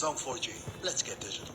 Song 4G, let's get digital.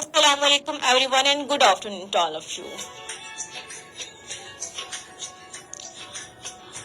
Assalamualaikum everyone and good afternoon to all of you.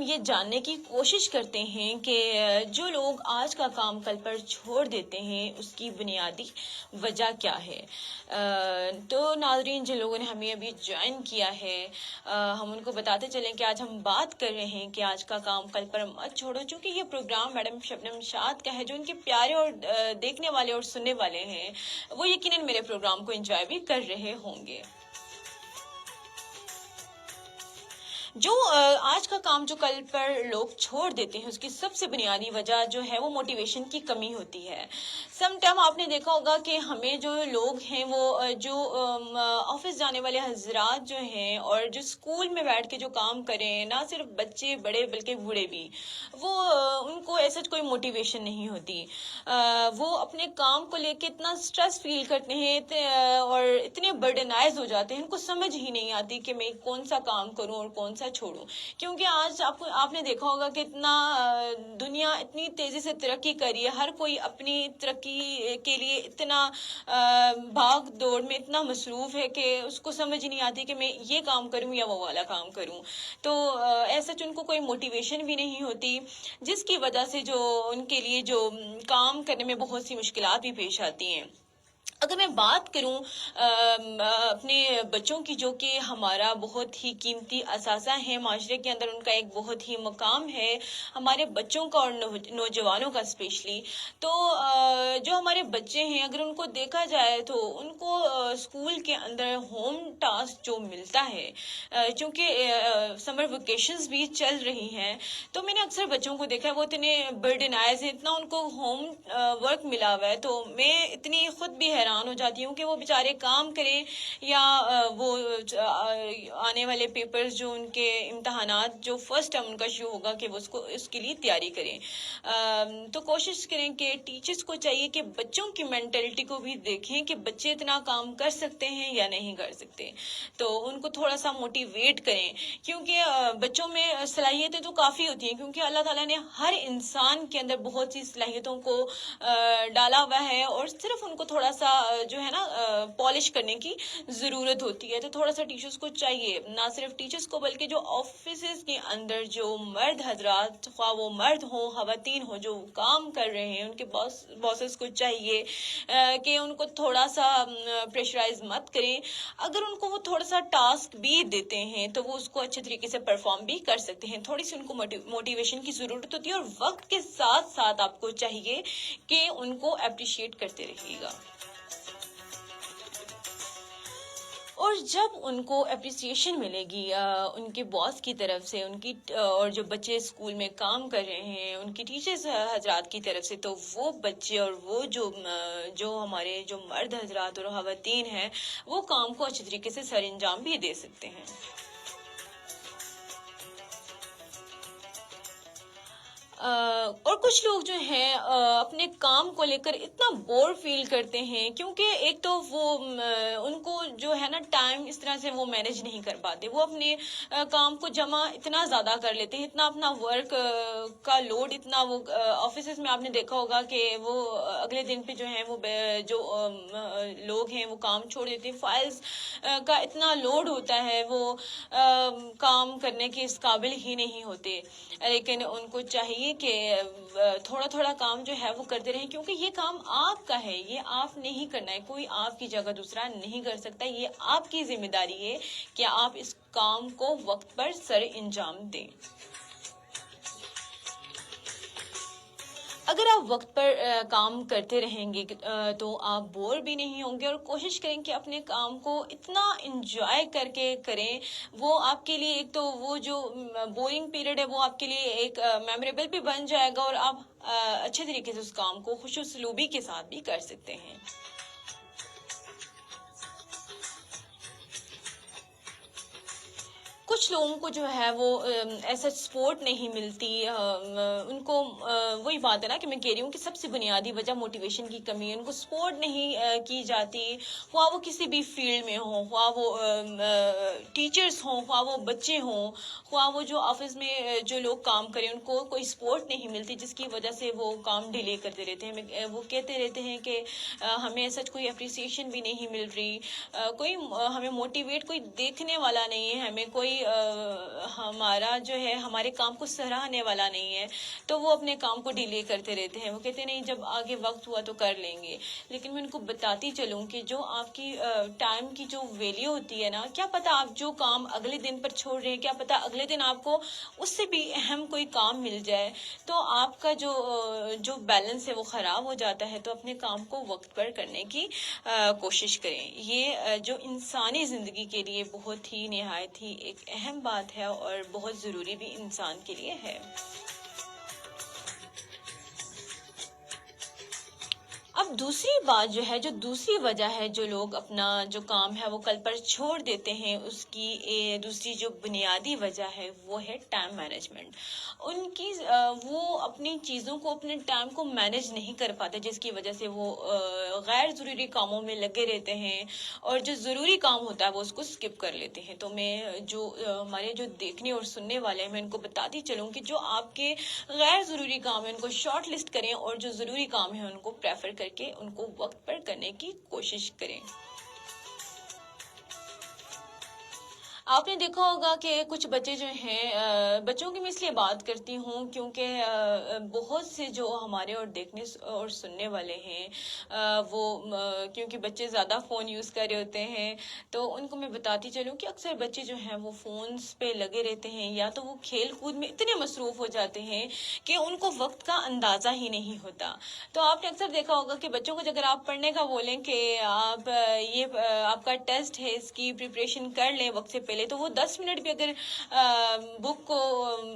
یہ جاننے کی کوشش کرتے ہیں کہ جو لوگ آج کا کام کل پر چھوڑ دیتے ہیں اس کی بنیادی وجہ کیا ہے. تو ناظرین، جن لوگوں نے ہمیں ابھی جوائن کیا ہے، ہم ان کو بتاتے چلیں کہ آج ہم بات کر رہے ہیں کہ آج کا کام کل پر مت چھوڑو، چونکہ یہ پروگرام میڈم شبنم شاد کا ہے. جو ان کے پیارے اور دیکھنے والے اور سننے والے ہیں وہ یقیناً میرے پروگرام کو انجوائے بھی کر رہے ہوں گے. جو آج کا کام جو کل پر لوگ چھوڑ دیتے ہیں اس کی سب سے بنیادی وجہ جو ہے وہ موٹیویشن کی کمی ہوتی ہے. سم ٹائم آپ نے دیکھا ہوگا کہ ہمیں جو لوگ ہیں وہ جو آفس جانے والے حضرات جو ہیں اور جو اسکول میں بیٹھ کے جو کام کریں، نہ صرف بچے بڑے بلکہ بوڑھے بھی، وہ ان کو ایسا کوئی موٹیویشن نہیں ہوتی. وہ اپنے کام کو لے کے اتنا اسٹریس فیل کرتے ہیں اور اتنے برڈنائز ہو جاتے ہیں، ان کو سمجھ ہی نہیں آتی کہ میں کون سا کام کروں اور کون سا چھوڑوں. کیونکہ آج آپ نے دیکھا ہوگا کہ اتنا دنیا اتنی تیزی سے ترقی کر رہی ہے، ہر کوئی اپنی ترقی کے لیے اتنا بھاگ دوڑ میں اتنا مصروف ہے کہ اس کو سمجھ نہیں آتی کہ میں یہ کام کروں یا وہ والا کام کروں. تو ایسا ان کو کوئی موٹیویشن بھی نہیں ہوتی، جس کی وجہ سے جو ان کے لیے جو کام کرنے میں بہت سی مشکلات بھی پیش آتی ہیں. اگر میں بات کروں اپنے بچوں کی، جو کہ ہمارا بہت ہی قیمتی اثاثہ ہے معاشرے کے اندر، ان کا ایک بہت ہی مقام ہے ہمارے بچوں کا اور نوجوانوں کا اسپیشلی. تو جو ہمارے بچے ہیں اگر ان کو دیکھا جائے تو ان کو اسکول کے اندر ہوم ٹاسک جو ملتا ہے، چونکہ سمر ویکیشنز بھی چل رہی ہیں، تو میں نے اکثر بچوں کو دیکھا ہے وہ اتنے برڈنائز ہیں، اتنا ان کو ہوم ورک ملا ہوا ہے. تو میں اتنی خود بھی حیران ہو جاتی ہوں کہ وہ بیچارے کام کریں یا وہ آنے والے پیپرز جو ان کے امتحانات جو فرسٹ ٹرم ان کا شروع ہوگا کہ وہ اس کے لیے تیاری کریں. تو کوشش کریں کہ ٹیچرز کو چاہیے کہ بچوں کی مینٹلٹی کو بھی دیکھیں کہ بچے اتنا کام کر سکتے ہیں یا نہیں کر سکتے. تو ان کو تھوڑا سا موٹیویٹ کریں، کیونکہ بچوں میں صلاحیتیں تو کافی ہوتی ہیں، کیونکہ اللہ تعالیٰ نے ہر انسان کے اندر بہت سی صلاحیتوں کو ڈالا ہوا ہے، اور صرف ان کو تھوڑا سا جو ہے نا پالش کرنے کی ضرورت ہوتی ہے. تو تھوڑا سا ٹیچرز کو چاہیے، نہ صرف ٹیچرز کو بلکہ جو آفیسز کے اندر جو مرد حضرات، خواہ وہ مرد ہوں خواتین ہوں، جو کام کر رہے ہیں، ان کے باسز کو چاہیے کہ ان کو تھوڑا سا پریشرائز مت کریں. اگر ان کو وہ تھوڑا سا ٹاسک بھی دیتے ہیں تو وہ اس کو اچھے طریقے سے پرفارم بھی کر سکتے ہیں. تھوڑی سی ان کو موٹیویشن کی ضرورت ہوتی ہے، اور وقت کے ساتھ ساتھ آپ کو چاہیے کہ ان کو اپریشیٹ کرتے رہیے گا. اور جب ان کو اپریسیشن ملے گی ان کے باس کی طرف سے، ان کی اور جو بچے اسکول میں کام کر رہے ہیں ان کی ٹیچرز حضرات کی طرف سے، تو وہ بچے اور وہ جو ہمارے جو مرد حضرات اور خواتین ہیں وہ کام کو اچھے طریقے سے سر انجام بھی دے سکتے ہیں. اور کچھ لوگ جو ہیں اپنے کام کو لے کر اتنا بور فیل کرتے ہیں، کیونکہ ایک تو وہ ان کو جو ہے نا ٹائم اس طرح سے وہ مینج نہیں کر پاتے. وہ اپنے کام کو جمع اتنا زیادہ کر لیتے ہیں، اتنا اپنا ورک کا لوڈ اتنا، وہ آفیسز میں آپ نے دیکھا ہوگا کہ وہ اگلے دن پہ جو ہیں وہ جو لوگ ہیں وہ کام چھوڑ دیتے ہیں. فائلز کا اتنا لوڈ ہوتا ہے، وہ کام کرنے کے اس قابل ہی نہیں ہوتے. لیکن ان کو چاہیے کہ تھوڑا تھوڑا کام جو ہے وہ کرتے رہیں، کیونکہ یہ کام آپ کا ہے، یہ آپ نہیں کرنا ہے، کوئی آپ کی جگہ دوسرا نہیں کر سکتا. یہ آپ کی ذمہ داری ہے کہ آپ اس کام کو وقت پر سر انجام دیں. اگر آپ وقت پر کام کرتے رہیں گے تو آپ بور بھی نہیں ہوں گے، اور کوشش کریں کہ اپنے کام کو اتنا انجوائے کر کے کریں. وہ آپ کے لیے ایک تو وہ جو بورنگ پیریڈ ہے وہ آپ کے لیے ایک میموریبل بھی بن جائے گا، اور آپ اچھے طریقے سے اس کام کو خوش اسلوبی کے ساتھ بھی کر سکتے ہیں. کچھ لوگوں کو جو ہے وہ ایسا سپورٹ نہیں ملتی، ان کو وہی بات ہے نا کہ میں کہہ رہی ہوں کہ سب سے بنیادی وجہ موٹیویشن کی کمی ہے. ان کو سپورٹ نہیں کی جاتی، خواہ وہ کسی بھی فیلڈ میں ہوں، خواہ وہ ٹیچرز ہوں، خواہ وہ بچے ہوں، خواہ وہ جو آفس میں جو لوگ کام کریں، ان کو کوئی سپورٹ نہیں ملتی، جس کی وجہ سے وہ کام ڈیلے کرتے رہتے ہیں. وہ کہتے رہتے ہیں کہ ہمیں سچ کوئی اپریسیشن بھی نہیں مل رہی، کوئی ہمیں موٹیویٹ کوئی دیکھنے والا نہیں ہے، ہمیں کوئی ہمارا جو ہے ہمارے کام کو سراہنے والا نہیں ہے تو وہ اپنے کام کو ڈیلے کرتے رہتے ہیں. وہ کہتے ہیں نہیں جب آگے وقت ہوا تو کر لیں گے. لیکن میں ان کو بتاتی چلوں کہ جو آپ کی ٹائم کی جو ویلیو ہوتی ہے نا, کیا پتہ آپ جو کام اگلے دن پر چھوڑ رہے ہیں, کیا پتہ اگلے دن آپ کو اس سے بھی اہم کوئی کام مل جائے تو آپ کا جو بیلنس ہے وہ خراب ہو جاتا ہے. تو اپنے کام کو وقت پر کرنے کی کوشش کریں. یہ جو انسانی زندگی کے لیے بہت ہی نہایت ہی ایک اہم بات ہے اور بہت ضروری بھی انسان کے لیے ہے. اب دوسری بات جو ہے, جو دوسری وجہ ہے جو لوگ اپنا جو کام ہے وہ کل پر چھوڑ دیتے ہیں, اس کی دوسری جو بنیادی وجہ ہے وہ ہے ٹائم مینجمنٹ. ان کی وہ اپنی چیزوں کو, اپنے ٹائم کو مینج نہیں کر پاتے, جس کی وجہ سے وہ غیر ضروری کاموں میں لگے رہتے ہیں اور جو ضروری کام ہوتا ہے وہ اس کو اسکپ کر لیتے ہیں. تو میں جو ہمارے جو دیکھنے اور سننے والے ہیں میں ان کو بتاتی چلوں کہ جو آپ کے غیر ضروری کام ہیں ان کو شارٹ لسٹ کریں اور جو ضروری کام ہیں ان کو پریفر کر کے ان کو وقت پر کرنے کی کوشش کریں. آپ نے دیکھا ہوگا کہ کچھ بچے جو ہیں, بچوں کی میں اس لیے بات کرتی ہوں کیونکہ بہت سے جو ہمارے اور دیکھنے اور سننے والے ہیں وہ کیونکہ بچے زیادہ فون یوز کر رہے ہوتے ہیں تو ان کو میں بتاتی چلوں کہ اکثر بچے جو ہیں وہ فونز پہ لگے رہتے ہیں یا تو وہ کھیل کود میں اتنے مصروف ہو جاتے ہیں کہ ان کو وقت کا اندازہ ہی نہیں ہوتا. تو آپ نے اکثر دیکھا ہوگا کہ بچوں کو اگر آپ پڑھنے کا بولیں کہ آپ یہ آپ کا ٹیسٹ ہے اس کی پریپریشن کر لیں وقت سے پہلے, تو وہ 10 منٹ بھی اگر بک کو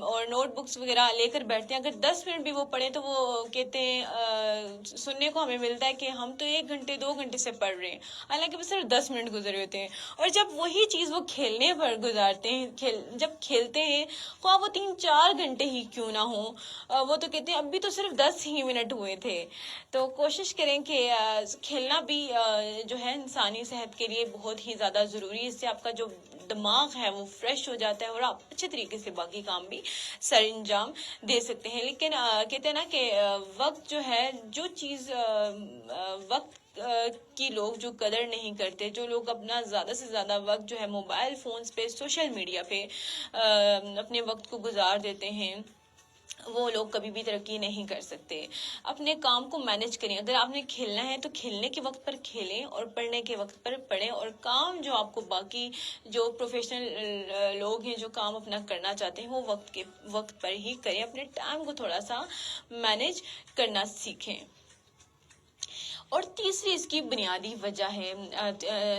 اور نوٹ بکس وغیرہ لے کر بیٹھتے ہیں, اگر 10 منٹ بھی وہ پڑھیں تو وہ کہتے ہیں سننے کو ہمیں ملتا ہے کہ ہم تو 1 گھنٹے 2 گھنٹے سے پڑھ رہے ہیں, حالانکہ بس صرف 10 منٹ گزرے ہوتے ہیں. اور جب وہی چیز وہ کھیلنے پر گزارتے ہیں, جب کھیلتے ہیں خواہ وہ 3-4 گھنٹے ہی کیوں نہ ہوں, وہ تو کہتے ہیں اب بھی تو صرف 10 ہی منٹ ہوئے تھے. تو کوشش کریں کہ کھیلنا بھی جو ہے انسانی صحت کے لیے بہت ہی زیادہ ضروری ہے. اس سے آپ کا جو دماغ ہے وہ فریش ہو جاتا ہے اور آپ اچھے طریقے سے باقی کام بھی سر انجام دے سکتے ہیں. لیکن کہتے ہیں نا کہ وقت جو ہے, جو چیز وقت کی لوگ جو قدر نہیں کرتے, جو لوگ اپنا زیادہ سے زیادہ وقت جو ہے موبائل فونز پہ, سوشل میڈیا پہ اپنے وقت کو گزار دیتے ہیں, وہ لوگ کبھی بھی ترقی نہیں کر سکتے. اپنے کام کو مینج کریں. اگر آپ نے کھیلنا ہے تو کھیلنے کے وقت پر کھیلیں اور پڑھنے کے وقت پر پڑھیں, اور کام جو آپ کو باقی جو پروفیشنل لوگ ہیں جو کام اپنا کرنا چاہتے ہیں وہ وقت پر ہی کریں. اپنے ٹائم کو تھوڑا سا مینج کرنا سیکھیں. اور تیسری اس کی بنیادی وجہ ہے,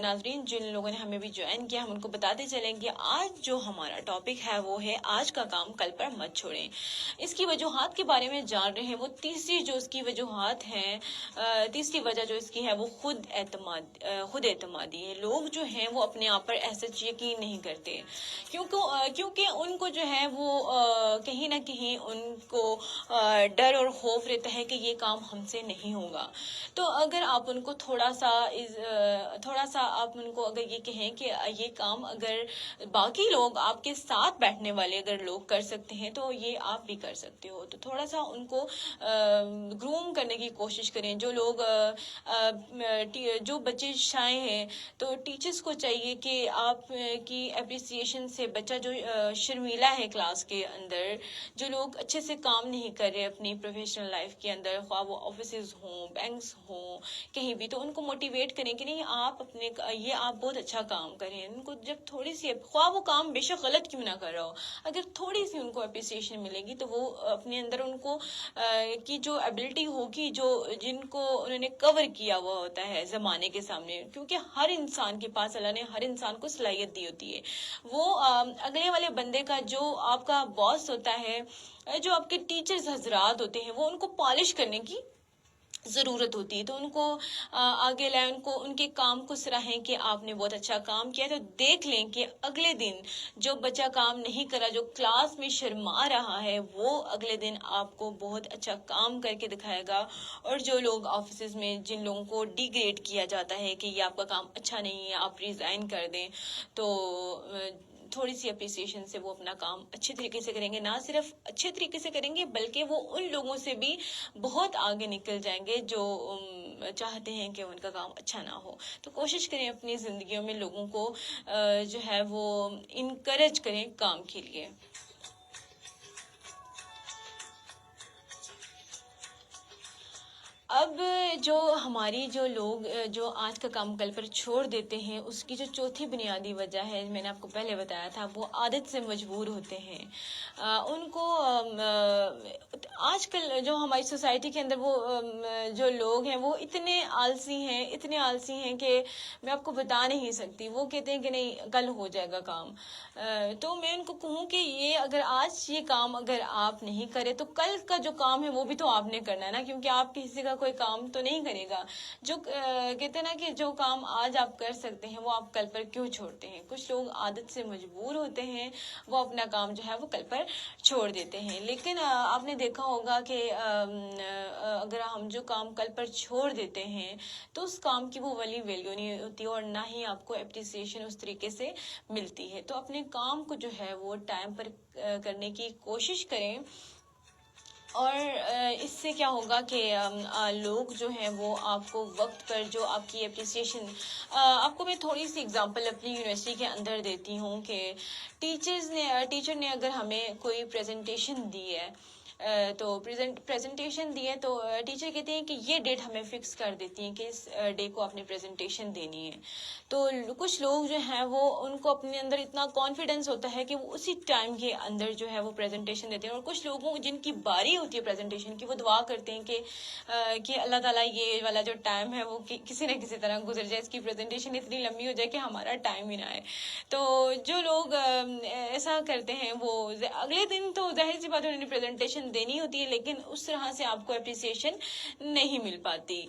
ناظرین جن لوگوں نے ہمیں بھی جوائن کیا ہم ان کو بتاتے چلیں کہ آج جو ہمارا ٹاپک ہے وہ ہے آج کا کام کل پر مت چھوڑیں. اس کی وجوہات کے بارے میں جان رہے ہیں. وہ تیسری جو اس کی وجوہات ہیں, تیسری وجہ جو اس کی ہے وہ خود اعتمادی ہے. لوگ جو ہیں وہ اپنے آپ پر ایسا یقین نہیں کرتے کیونکہ ان کو جو ہے وہ کہیں نہ کہیں ان کو ڈر اور خوف رہتا ہے کہ یہ کام ہم سے نہیں ہوگا. تو اگر آپ ان کو تھوڑا سا آپ ان کو اگر یہ کہیں کہ یہ کام اگر باقی لوگ آپ کے ساتھ بیٹھنے والے اگر لوگ کر سکتے ہیں تو یہ آپ بھی کر سکتے ہو, تو تھوڑا سا ان کو گروم کرنے کی کوشش کریں. جو لوگ جو بچے شائع ہیں تو ٹیچرز کو چاہیے کہ آپ کی اپریسیشن سے بچہ جو شرمیلا ہے کلاس کے اندر, جو لوگ اچھے سے کام نہیں کر رہے اپنی پروفیشنل لائف کے اندر, خواہ وہ آفیسز ہوں, بینکس ہوں, کہیں بھی, تو ان کو موٹیویٹ کریں کہ نہیں آپ آپ بہت اچھا کام کریں. ان کو جب تھوڑی سی, خواہ وہ کام بے شک غلط کیوں نہ کر رہا ہو, اگر تھوڑی سی ان کو اپریسیشن ملے گی تو وہ اپنے اندر ان کو کی جو ایبلٹی ہوگی, جو جن کو انہوں نے کور کیا ہوا ہوتا ہے زمانے کے سامنے, کیونکہ ہر انسان کے پاس اللہ نے ہر انسان کو صلاحیت دی ہوتی ہے. وہ اگلے والے بندے کا جو آپ کا باس ہوتا ہے, جو آپ کے ٹیچرز حضرات ہوتے ہیں, وہ ان کو پالش کرنے کی ضرورت ہوتی ہے. تو ان کو آگے لائیں, ان کو ان کے کام کو سراہیں کہ آپ نے بہت اچھا کام کیا. تو دیکھ لیں کہ اگلے دن جو بچہ کام نہیں کرا, جو کلاس میں شرما رہا ہے, وہ اگلے دن آپ کو بہت اچھا کام کر کے دکھائے گا. اور جو لوگ آفیسز میں جن لوگوں کو ڈی گریڈ کیا جاتا ہے کہ یہ آپ کا کام اچھا نہیں ہے, آپ ریزائن کر دیں, تو تھوڑی سی اپریسیشن سے وہ اپنا کام اچھے طریقے سے کریں گے. نہ صرف اچھے طریقے سے کریں گے بلکہ وہ ان لوگوں سے بھی بہت آگے نکل جائیں گے جو چاہتے ہیں کہ ان کا کام اچھا نہ ہو. تو کوشش کریں اپنی زندگیوں میں لوگوں کو جو ہے وہ انکریج کریں کام کے لیے. اب جو ہماری جو لوگ جو آج کا کام کل پر چھوڑ دیتے ہیں اس کی جو چوتھی بنیادی وجہ ہے, میں نے آپ کو پہلے بتایا تھا, وہ عادت سے مجبور ہوتے ہیں. ان کو آج کل جو ہماری سوسائٹی کے اندر وہ جو لوگ ہیں وہ اتنے آلسی ہیں کہ میں آپ کو بتا نہیں سکتی. وہ کہتے ہیں کہ نہیں کل ہو جائے گا کام. تو میں ان کو کہوں کہ یہ اگر آج یہ کام اگر آپ نہیں کرے تو کل کا جو کام ہے وہ بھی تو آپ نے کرنا ہے نا, کیونکہ آپ کسی کا کوئی کام تو نہیں کرے گا. جو کہتے ہیں نا کہ جو کام آج آپ کر سکتے ہیں وہ آپ کل پر کیوں چھوڑتے ہیں. کچھ لوگ عادت سے مجبور ہوتے ہیں, وہ اپنا کام جو ہے وہ کل پر چھوڑ دیتے ہیں. لیکن آپ نے دیکھا ہوگا کہ اگر ہم جو کام کل پر چھوڑ دیتے ہیں تو اس کام کی وہ والی ویلیو نہیں ہوتی اور نہ ہی آپ کو اپریسیشن اس طریقے سے ملتی ہے. تو اپنے کام کو جو ہے وہ ٹائم پر کرنے کی کوشش کریں, اور اس سے کیا ہوگا کہ لوگ جو ہیں وہ آپ کو وقت پر جو آپ کی اپریسیشن, آپ کو میں تھوڑی سی اگزامپل اپنی یونیورسٹی کے اندر دیتی ہوں کہ ٹیچر نے اگر ہمیں کوئی پریزنٹیشن دی ہے تو پریزنٹیشن دی ہے تو ٹیچر کہتے ہیں کہ یہ ڈیٹ ہمیں فکس کر دیتی ہیں کہ اس ڈے کو آپ نے پریزنٹیشن دینی ہے. تو کچھ لوگ جو ہیں وہ ان کو اپنے اندر اتنا کانفیڈنس ہوتا ہے کہ وہ اسی ٹائم کے اندر جو ہے وہ پریزنٹیشن دیتے ہیں, اور کچھ لوگوں جن کی باری ہوتی ہے پریزنٹیشن کی وہ دعا کرتے ہیں کہ اللہ تعالیٰ یہ والا جو ٹائم ہے وہ کسی نہ کسی طرح گزر جائے, اس کی پریزنٹیشن اتنی لمبی ہو جائے کہ ہمارا ٹائم ہی نہ آئے. تو جو لوگ ایسا کرتے ہیں وہ اگلے دن تو ظاہر سی بات انہوں نے پریزنٹیشن دینی ہوتی ہے لیکن اس طرح سے آپ کو اپریسیشن نہیں مل پاتی.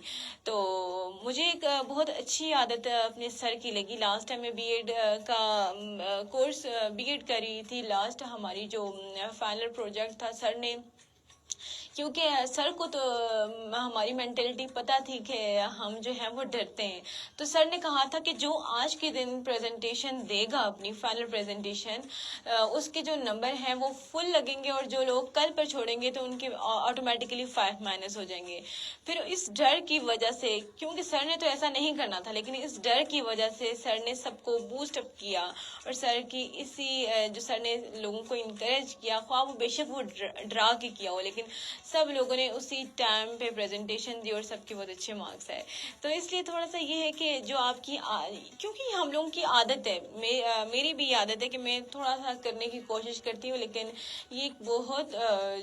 تو مجھے ایک بہت اچھی عادت اپنے سر کی لگی. لاسٹ ٹائم میں بی ایڈ کا کورس بی ایڈ کر رہی تھی. لاسٹ ہماری جو فائنل پروجیکٹ تھا, سر نے, کیونکہ سر کو تو ہماری مینٹلٹی پتہ تھی کہ ہم جو ہیں وہ ڈرتے ہیں, تو سر نے کہا تھا کہ جو آج کے دن پریزنٹیشن دے گا اپنی فائنل پریزنٹیشن, اس کے جو نمبر ہیں وہ فل لگیں گے, اور جو لوگ کل پر چھوڑیں گے تو ان کے آٹومیٹکلی 5 مائنس ہو جائیں گے. پھر اس ڈر کی وجہ سے, کیونکہ سر نے تو ایسا نہیں کرنا تھا, لیکن اس ڈر کی وجہ سے سر نے سب کو بوسٹ اپ کیا, اور سر کی جو سر نے لوگوں کو انکریج کیا, خواہ وہ بے شک وہ ڈرا کے کیا ہو, لیکن سب لوگوں نے اسی ٹائم پہ پریزنٹیشن دی اور سب کے بہت اچھے مارکس آئے. تو اس لیے تھوڑا سا یہ ہے کہ جو آپ کی, کیونکہ ہم لوگوں کی عادت ہے, میری بھی عادت ہے کہ میں تھوڑا سا کرنے کی کوشش کرتی ہوں, لیکن یہ ایک بہت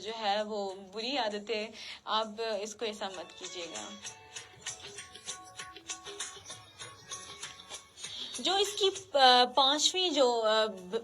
جو ہے وہ بری عادت ہے. آپ اس کو ایسا مت کیجیے گا. جو اس کی پانچویں جو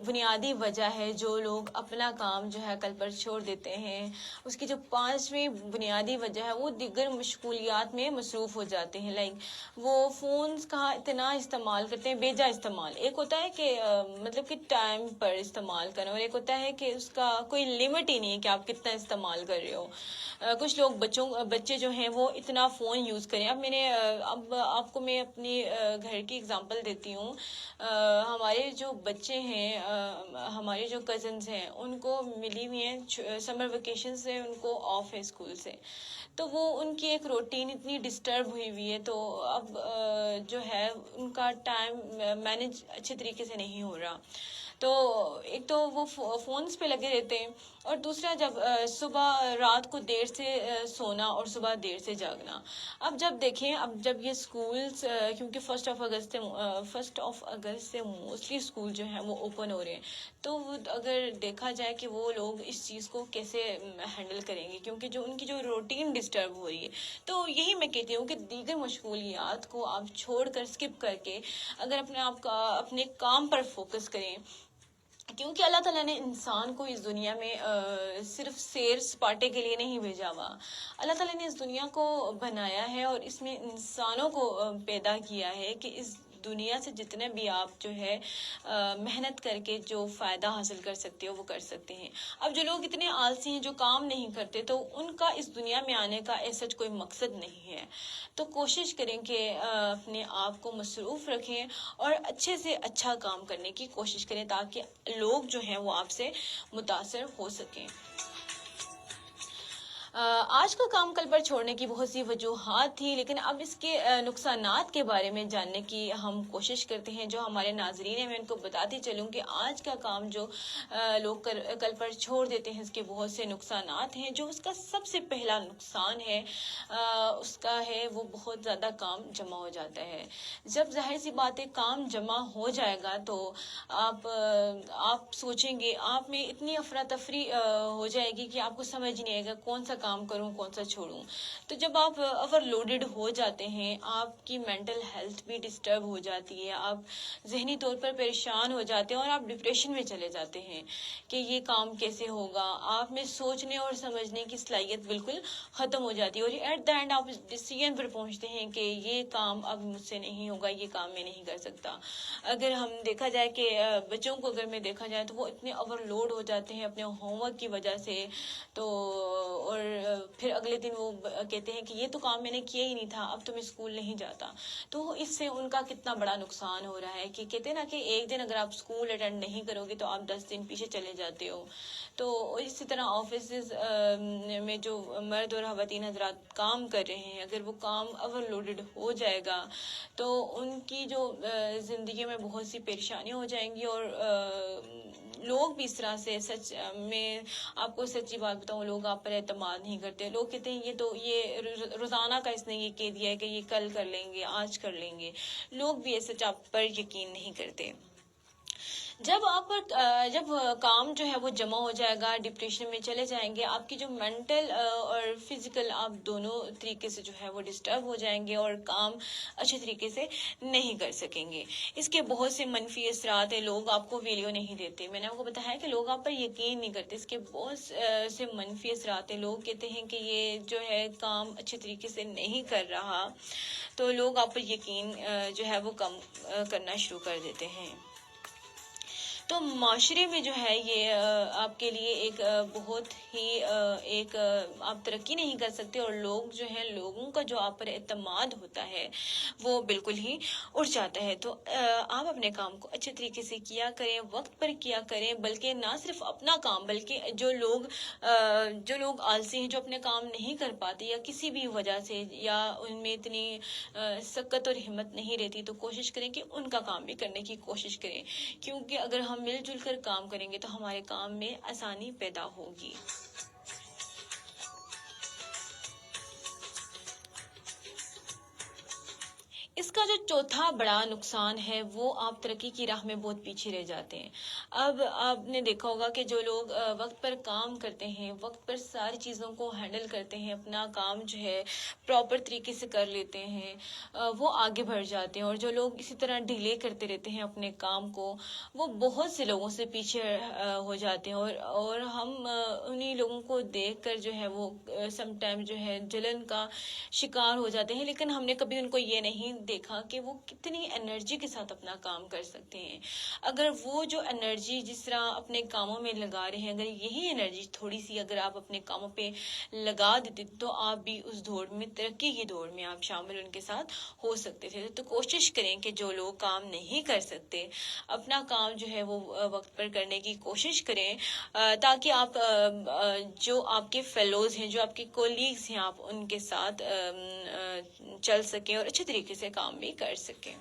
بنیادی وجہ ہے, جو لوگ اپنا کام جو ہے کل پر چھوڑ دیتے ہیں, اس کی جو پانچویں بنیادی وجہ ہے وہ دیگر مشغولیات میں مصروف ہو جاتے ہیں. لائک وہ فونز کا اتنا استعمال کرتے ہیں, بیجا استعمال. ایک ہوتا ہے کہ مطلب کہ ٹائم پر استعمال کرنا, اور ایک ہوتا ہے کہ اس کا کوئی لمٹ ہی نہیں ہے کہ آپ کتنا استعمال کر رہے ہو. کچھ لوگ بچے جو ہیں وہ اتنا فون یوز کریں. اب آپ کو میں اپنی گھر کی اگزامپل دیتی ہوں. ہمارے جو بچے ہیں, ہمارے جو کزنز ہیں, ان کو ملی ہوئی ہیں سمر ویکیشن سے, ان کو آف ہے اسکول سے, تو وہ ان کی ایک روٹین اتنی ڈسٹرب ہوئی ہے. تو اب جو ہے ان کا ٹائم مینج اچھے طریقے سے نہیں ہو رہا. تو ایک تو وہ فونز پہ لگے رہتے ہیں, اور دوسرا جب صبح رات کو دیر سے سونا اور صبح دیر سے جاگنا. اب جب دیکھیں, اب جب یہ اسکولس, کیونکہ 1 اگست سے موسٹلی اسکول جو ہیں وہ اوپن ہو رہے ہیں, تو اگر دیکھا جائے کہ وہ لوگ اس چیز کو کیسے ہینڈل کریں گے, کیونکہ جو ان کی جو روٹین ڈسٹرب ہو رہی ہے. تو یہی میں کہتی ہوں کہ دیگر مشغولیات کو آپ چھوڑ کر اسکپ کر کے اگر اپنے کام پر فوکس کریں, کیونکہ اللہ تعالیٰ نے انسان کو اس دنیا میں صرف سیر سپاٹے کے لیے نہیں بھیجا ہوا. اللہ تعالیٰ نے اس دنیا کو بنایا ہے اور اس میں انسانوں کو پیدا کیا ہے کہ اس دنیا سے جتنے بھی آپ جو ہے محنت کر کے جو فائدہ حاصل کر سکتے ہو وہ کر سکتے ہیں. اب جو لوگ اتنے آلسی ہیں جو کام نہیں کرتے تو ان کا اس دنیا میں آنے کا ایسا کوئی مقصد نہیں ہے. تو کوشش کریں کہ اپنے آپ کو مصروف رکھیں اور اچھے سے اچھا کام کرنے کی کوشش کریں تاکہ لوگ جو ہیں وہ آپ سے متاثر ہو سکیں. آج کا کام کل پر چھوڑنے کی بہت سی وجوہات تھی، لیکن اب اس کے نقصانات کے بارے میں جاننے کی ہم کوشش کرتے ہیں. جو ہمارے ناظرین ہیں میں ان کو بتاتی چلوں کہ آج کا کام جو لوگ کل پر چھوڑ دیتے ہیں اس کے بہت سے نقصانات ہیں. جو اس کا سب سے پہلا نقصان ہے اس کا ہے وہ بہت زیادہ کام جمع ہو جاتا ہے. جب ظاہر سی بات ہے کام جمع ہو جائے گا تو آپ سوچیں گے، آپ میں اتنی افراتفری ہو جائے گی کہ آپ کو سمجھ نہیں آئے گا کون سا کام کروں کون سا چھوڑوں. تو جب آپ اوور لوڈڈ ہو جاتے ہیں آپ کی مینٹل ہیلتھ بھی ڈسٹرب ہو جاتی ہے، آپ ذہنی طور پر پریشان ہو جاتے ہیں اور آپ ڈپریشن میں چلے جاتے ہیں کہ یہ کام کیسے ہوگا. آپ میں سوچنے اور سمجھنے کی صلاحیت بالکل ختم ہو جاتی ہے اور ایٹ دا اینڈ آپ ڈیسیژن پر پہنچتے ہیں کہ یہ کام اب مجھ سے نہیں ہوگا، یہ کام میں نہیں کر سکتا. اگر ہم دیکھا جائے کہ بچوں کو اگر میں دیکھا جائے تو وہ اتنے اوور لوڈ ہو جاتے ہیں اپنے ہوم ورک کی وجہ سے، تو اور پھر اگلے دن وہ کہتے ہیں کہ یہ تو کام میں نے کیا ہی نہیں تھا، اب تو میں اسکول نہیں جاتا. تو اس سے ان کا کتنا بڑا نقصان ہو رہا ہے کہ کہتے ہیں نا کہ ایک دن اگر آپ اسکول اٹینڈ نہیں کرو گے تو آپ 10 دن پیچھے چلے جاتے ہو. تو اسی طرح آفیسز میں جو مرد اور خواتین حضرات کام کر رہے ہیں اگر وہ کام اوور لوڈڈ ہو جائے گا تو ان کی جو زندگی میں بہت سی پریشانیاں ہو جائیں گی اور لوگ بھی اس طرح سے سچ میں آپ کو سچی بات بتاؤں لوگ آپ پر اعتماد نہیں کرتے. لوگ کہتے ہیں یہ روزانہ کا اس نے یہ کہہ دیا ہے کہ یہ کل کر لیں گے آج کر لیں گے. لوگ بھی ایسے آپ پر یقین نہیں کرتے. جب کام جو ہے وہ جمع ہو جائے گا ڈپریشن میں چلے جائیں گے، آپ کی جو مینٹل اور فزیکل آپ دونوں طریقے سے جو ہے وہ ڈسٹرب ہو جائیں گے اور کام اچھے طریقے سے نہیں کر سکیں گے. اس کے بہت سے منفی اثرات ہیں. لوگ آپ کو ویلیو نہیں دیتے. میں نے آپ کو بتایا کہ لوگ آپ پر یقین نہیں کرتے. اس کے بہت سے منفی اثرات ہیں. لوگ کہتے ہیں کہ یہ جو ہے کام اچھے طریقے سے نہیں کر رہا تو لوگ آپ پر یقین جو ہے وہ کم کرنا شروع کر دیتے ہیں. تو معاشرے میں جو ہے یہ آپ کے لیے ایک بہت ہی ایک آپ ترقی نہیں کر سکتے اور لوگ جو ہیں لوگوں کا جو آپ پر اعتماد ہوتا ہے وہ بالکل ہی اڑ جاتا ہے. تو آپ اپنے کام کو اچھے طریقے سے کیا کریں، وقت پر کیا کریں، بلکہ نہ صرف اپنا کام بلکہ جو لوگ آلسی ہیں جو اپنے کام نہیں کر پاتے یا کسی بھی وجہ سے یا ان میں اتنی سکت اور ہمت نہیں رہتی تو کوشش کریں کہ ان کا کام بھی کرنے کی کوشش کریں، کیونکہ اگر ہم مل جل کر کام کریں گے تو ہمارے کام میں آسانی پیدا ہوگی. اس کا جو چوتھا بڑا نقصان ہے وہ آپ ترقی کی راہ میں بہت پیچھے رہ جاتے ہیں. اب آپ نے دیکھا ہوگا کہ جو لوگ وقت پر کام کرتے ہیں، وقت پر ساری چیزوں کو ہینڈل کرتے ہیں، اپنا کام جو ہے پراپر طریقے سے کر لیتے ہیں، وہ آگے بڑھ جاتے ہیں. اور جو لوگ اسی طرح ڈیلے کرتے رہتے ہیں اپنے کام کو وہ بہت سے لوگوں سے پیچھے ہو جاتے ہیں اور ہم انہی لوگوں کو دیکھ کر جو ہے وہ سم ٹائم جو ہے جلن کا شکار ہو جاتے ہیں. لیکن ہم نے کبھی ان کو یہ نہیں دیکھا کہ وہ کتنی انرجی کے ساتھ اپنا کام کر سکتے ہیں. اگر وہ جو انرجی جس طرح اپنے کاموں میں لگا رہے ہیں اگر یہی انرجی تھوڑی سی اگر آپ اپنے کاموں پہ لگا دیتے تو آپ بھی اس دوڑ میں ترقی کی دوڑ میں آپ شامل ان کے ساتھ ہو سکتے تھے. تو کوشش کریں کہ جو لوگ کام نہیں کر سکتے اپنا کام جو ہے وہ وقت پر کرنے کی کوشش کریں تاکہ آپ جو آپ کے فیلوز ہیں جو آپ کے کولیگز ہیں آپ ان کے ساتھ چل سکیں اور اچھے طریقے سے کام بھی کر سکیں.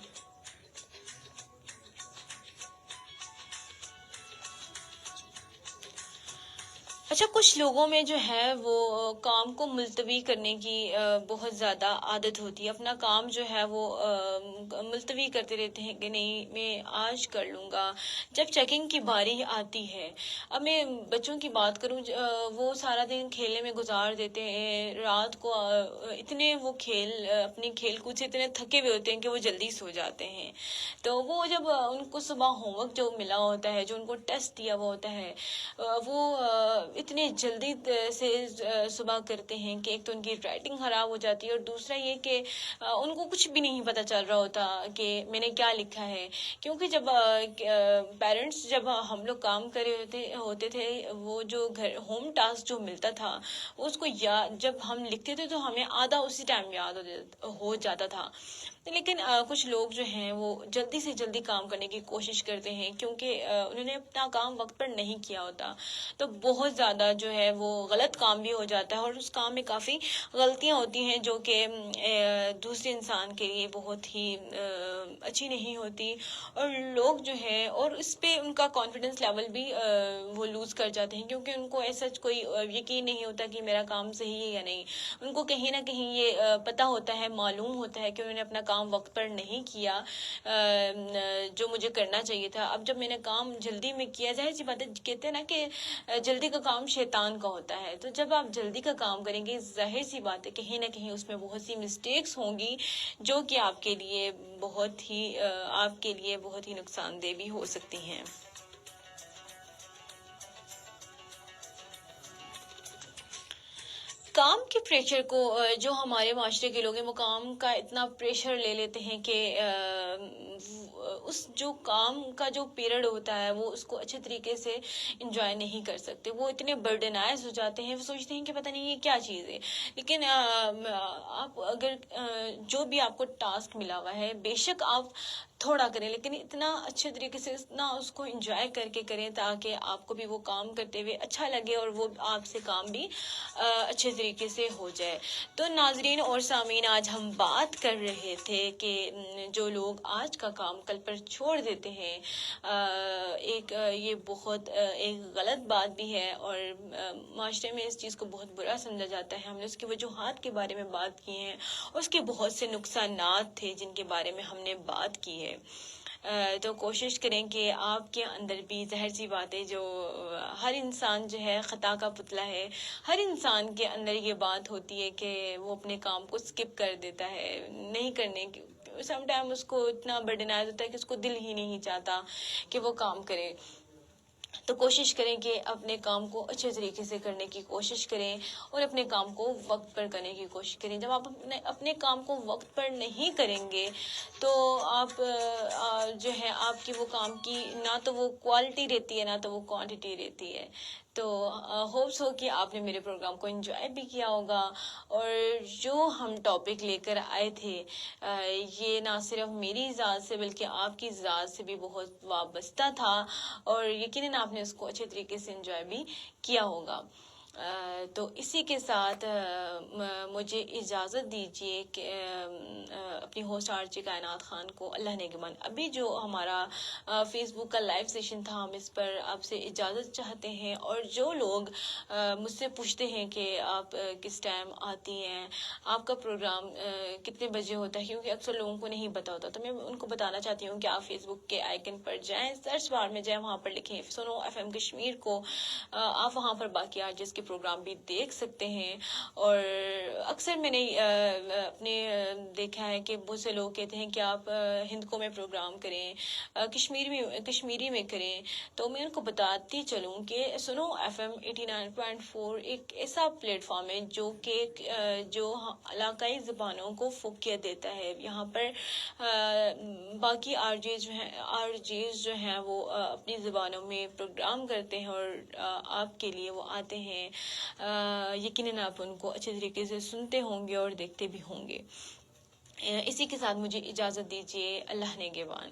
اچھا، کچھ لوگوں میں جو ہے وہ کام کو ملتوی کرنے کی بہت زیادہ عادت ہوتی ہے. اپنا کام جو ہے وہ ملتوی کرتے رہتے ہیں کہ نہیں میں آج کر لوں گا. جب چیکنگ کی باری آتی ہے، اب میں بچوں کی بات کروں وہ سارا دن کھیلنے میں گزار دیتے ہیں، رات کو اتنے وہ اپنی کھیل کود سے اتنے تھکے ہوئے ہوتے ہیں کہ وہ جلدی سو جاتے ہیں. تو وہ جب ان کو صبح ہوم ورک جو ملا ہوتا ہے جو ان کو ٹیسٹ دیا ہوا ہوتا ہے وہ اتنے جلدی سے صبح کرتے ہیں کہ ایک تو ان کی رائٹنگ خراب ہو جاتی ہے، اور دوسرا یہ کہ ان کو کچھ بھی نہیں پتہ چل رہا ہوتا کہ میں نے کیا لکھا ہے. کیونکہ جب پیرنٹس جب ہم لوگ کام کر رہے ہوتے تھے، وہ جو گھر ہوم ٹاسک جو ملتا تھا اس کو جب ہم لکھتے تھے تو ہمیں آدھا اسی ٹائم یاد ہو جاتا تھا. لیکن کچھ لوگ جو ہیں وہ جلدی سے جلدی کام کرنے کی کوشش کرتے ہیں، کیونکہ انہوں نے اپنا کام وقت پر نہیں کیا ہوتا، تو بہت زیادہ جو ہے وہ غلط کام بھی ہو جاتا ہے، اور اس کام میں کافی غلطیاں ہوتی ہیں جو کہ دوسرے انسان کے لیے بہت ہی اچھی نہیں ہوتی. اور لوگ جو ہے اور اس پہ ان کا کانفیڈنس لیول بھی وہ لوز کر جاتے ہیں، کیونکہ ان کو ایسا کوئی یقین نہیں ہوتا کہ میرا کام صحیح ہے یا نہیں. ان کو کہیں نہ کہیں یہ پتہ ہوتا ہے، معلوم ہوتا ہے کہ انہوں نے اپنا کام وقت پر نہیں کیا جو مجھے کرنا چاہیے تھا. اب جب میں نے کام جلدی میں کیا، ظاہر سی بات ہے، کہتے ہیں نا کہ جلدی کا کام شیطان کا ہوتا ہے، تو جب آپ جلدی کا کام کریں گے، ظاہر سی بات ہے کہیں نہ کہیں اس میں بہت سی مسٹیکس ہوں گی جو کہ آپ کے لیے بہت ہی نقصان دہ بھی ہو سکتی ہیں. کام کے پریشر کو جو ہمارے معاشرے کے لوگ ہیں وہ کام کا اتنا پریشر لے لیتے ہیں کہ اس جو کام کا جو پیریڈ ہوتا ہے وہ اس کو اچھے طریقے سے انجوائے نہیں کر سکتے. وہ اتنے برڈنائز ہو جاتے ہیں، وہ سوچتے ہیں کہ پتہ نہیں یہ کیا چیز ہے. لیکن آپ اگر جو بھی آپ کو ٹاسک ملا ہوا ہے، بے شک آپ تھوڑا کریں، لیکن اتنا اچھے طریقے سے اتنا اس کو انجوائے کر کے کریں تاکہ آپ کو بھی وہ کام کرتے ہوئے اچھا لگے اور وہ آپ سے کام بھی اچھے طریقے سے ہو جائے. تو ناظرین اور سامعین، آج ہم بات کر رہے تھے کہ جو لوگ آج کا کام کل پر چھوڑ دیتے ہیں، یہ بہت ایک غلط بات بھی ہے، اور معاشرے میں اس چیز کو بہت برا سمجھا جاتا ہے. ہم نے اس کی وجوہات کے بارے میں بات کی ہیں، اس کے بہت سے نقصانات تھے جن کے بارے میں ہم نے بات کی ہے. تو کوشش کریں کہ آپ کے اندر بھی، ظاہر سی بات ہے، جو ہر انسان جو ہے خطا کا پتلا ہے، ہر انسان کے اندر یہ بات ہوتی ہے کہ وہ اپنے کام کو سکپ کر دیتا ہے، نہیں کرنے کی. سم ٹائم اس کو اتنا برڈنائز ہوتا ہے کہ اس کو دل ہی نہیں چاہتا کہ وہ کام کرے. تو کوشش کریں کہ اپنے کام کو اچھے طریقے سے کرنے کی کوشش کریں اور اپنے کام کو وقت پر کرنے کی کوشش کریں. جب آپ اپنے کام کو وقت پر نہیں کریں گے تو آپ جو ہے آپ کی وہ کام کی نہ تو وہ کوالٹی رہتی ہے، نہ تو وہ کوانٹٹی رہتی ہے. تو ہوپس ہو کہ آپ نے میرے پروگرام کو انجوائے بھی کیا ہوگا، اور جو ہم ٹاپک لے کر آئے تھے یہ نہ صرف میری ذات سے بلکہ آپ کی ذات سے بھی بہت وابستہ تھا، اور یقیناً آپ نے اس کو اچھے طریقے سے انجوائے بھی کیا ہوگا. تو اسی کے ساتھ مجھے اجازت دیجیے کہ اپنی ہوسٹ آرچی کائنات خان کو اللہ نگہبان. ابھی جو ہمارا فیس بک کا لائیو سیشن تھا، ہم اس پر آپ سے اجازت چاہتے ہیں. اور جو لوگ مجھ سے پوچھتے ہیں کہ آپ کس ٹائم آتی ہیں، آپ کا پروگرام کتنے بجے ہوتا ہے، کیونکہ اکثر لوگوں کو نہیں پتا ہوتا، تو میں ان کو بتانا چاہتی ہوں کہ آپ فیس بک کے آئیکن پر جائیں، سرچ بار میں جائیں، وہاں پر لکھیں سنو ایف ایم کشمیر کو. آپ وہاں پر باقی آرٹسٹ کے پروگرام بھی دیکھ سکتے ہیں. اور اکثر میں نے اپنے دیکھا ہے کہ بہت سے لوگ کہتے ہیں کہ آپ ہندکوں میں پروگرام کریں، کشمیری میں کریں. تو میں ان کو بتاتی چلوں کہ سنو ایف ایم 89.4 ایک ایسا پلیٹ فارم ہے جو علاقائی زبانوں کو فوقیت دیتا ہے. یہاں پر باقی آر جیز جو ہیں وہ اپنی زبانوں میں پروگرام کرتے ہیں، اور آپ کے لیے وہ آتے ہیں. یقیناً آپ ان کو اچھے طریقے سے سنتے ہوں گے اور دیکھتے بھی ہوں گے. اسی کے ساتھ مجھے اجازت دیجیے. اللہ نگہبان.